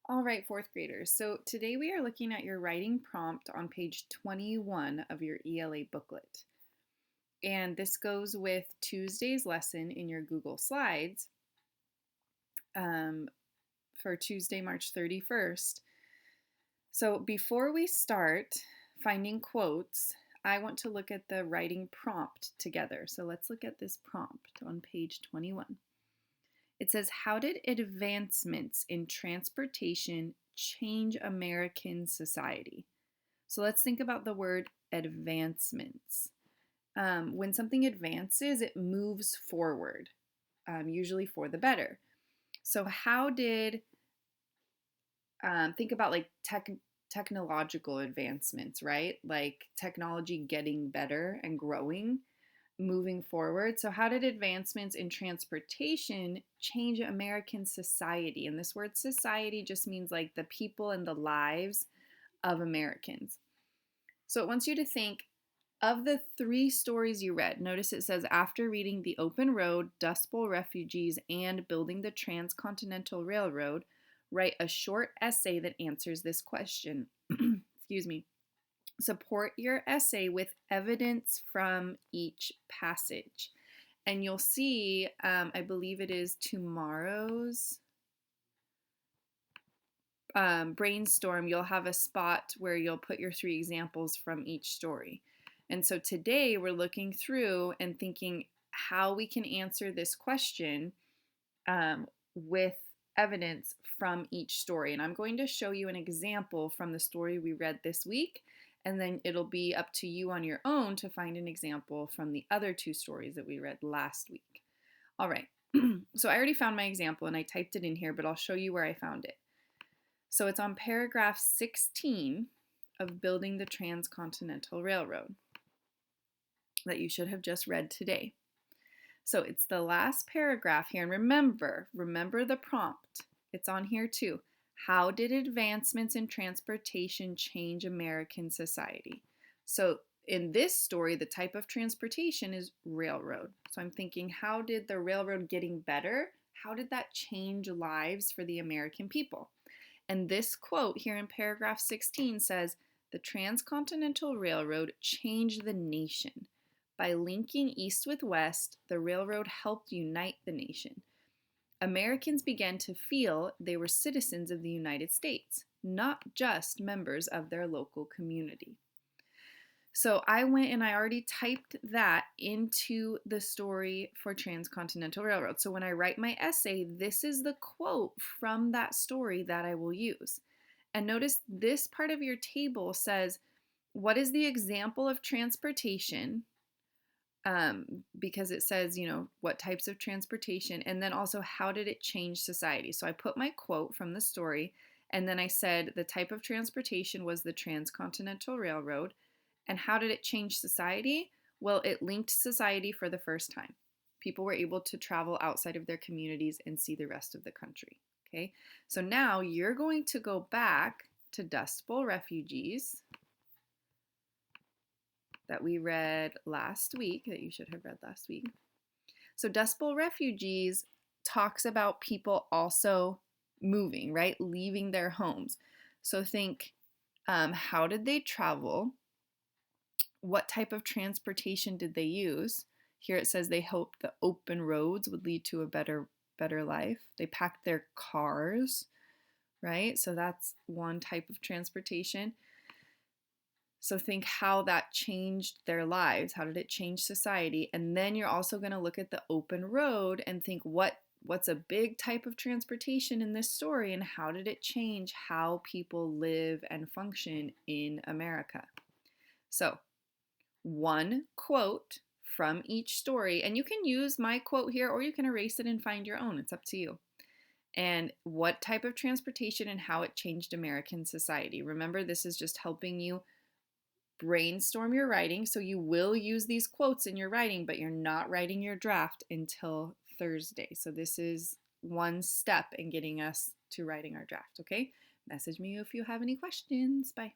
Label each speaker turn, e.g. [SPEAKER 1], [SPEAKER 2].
[SPEAKER 1] All right, fourth graders. So today we are looking at your writing prompt on page 21 of your ELA booklet. And this goes with Tuesday's lesson in your Google Slides for Tuesday, March 31st. So before we start finding quotes, I want to look at the writing prompt together. So let's look at this prompt on page 21. It says, how did advancements in transportation change American society? So let's think about the word advancements. When something advances, it moves forward, usually for the better. So how did, think about like technological advancements, right? Like technology getting better and growing, moving forward. So how did advancements in transportation change American society? And this word society just means like the people and the lives of Americans. So it wants you to think of the 3 stories you read. Notice it says, after reading The Open Road, Dust Bowl Refugees, and Building the Transcontinental Railroad, write a short essay that answers this question. Excuse me. Support your essay with evidence from each passage. And you'll see, I believe it is tomorrow's brainstorm, you'll have a spot where you'll put your 3 examples from each story. And so today we're looking through and thinking how we can answer this question with evidence from each story. And I'm going to show you an example from the story we read this week, and then it'll be up to you on your own to find an example from the other 2 stories that we read last week. All right, so I already found my example and I typed it in here, but I'll show you where I found it. So it's on paragraph 16 of Building the Transcontinental Railroad that you should have just read today. So it's the last paragraph here, and remember the prompt. It's on here too. How did advancements in transportation change American society? So in this story, the type of transportation is railroad. So I'm thinking, how did the railroad getting better, how did that change lives for the American people? And this quote here in paragraph 16 says, the Transcontinental Railroad changed the nation. By linking east with west, the railroad helped unite the nation. Americans began to feel they were citizens of the United States, not just members of their local community. So I went and I already typed that into the story for Transcontinental Railroad. So when I write my essay, this is the quote from that story that I will use. And notice this part of your table says, what is the example of transportation? Because it says, what types of transportation, and then also how did it change society? So I put my quote from the story, and then I said the type of transportation was the Transcontinental Railroad. And how did it change society? Well, it linked society for the first time. People were able to travel outside of their communities and see the rest of the country. Okay, so now you're going to go back to Dust Bowl Refugees that we read last week, that you should have read last week. So Dust Bowl Refugees talks about people also moving, right? Leaving their homes. So think, how did they travel? What type of transportation did they use? Here it says they hoped the open roads would lead to a better life. They packed their cars, right? So that's one type of transportation. So think how that changed their lives. How did it change society? And then you're also going to look at the open road and think what's a big type of transportation in this story, and how did it change how people live and function in America? So one quote from each story, and you can use my quote here or you can erase it and find your own. It's up to you. And what type of transportation and how it changed American society. Remember, this is just helping you brainstorm your writing. So you will use these quotes in your writing, but you're not writing your draft until Thursday. So this is one step in getting us to writing our draft, okay? Message me if you have any questions. Bye.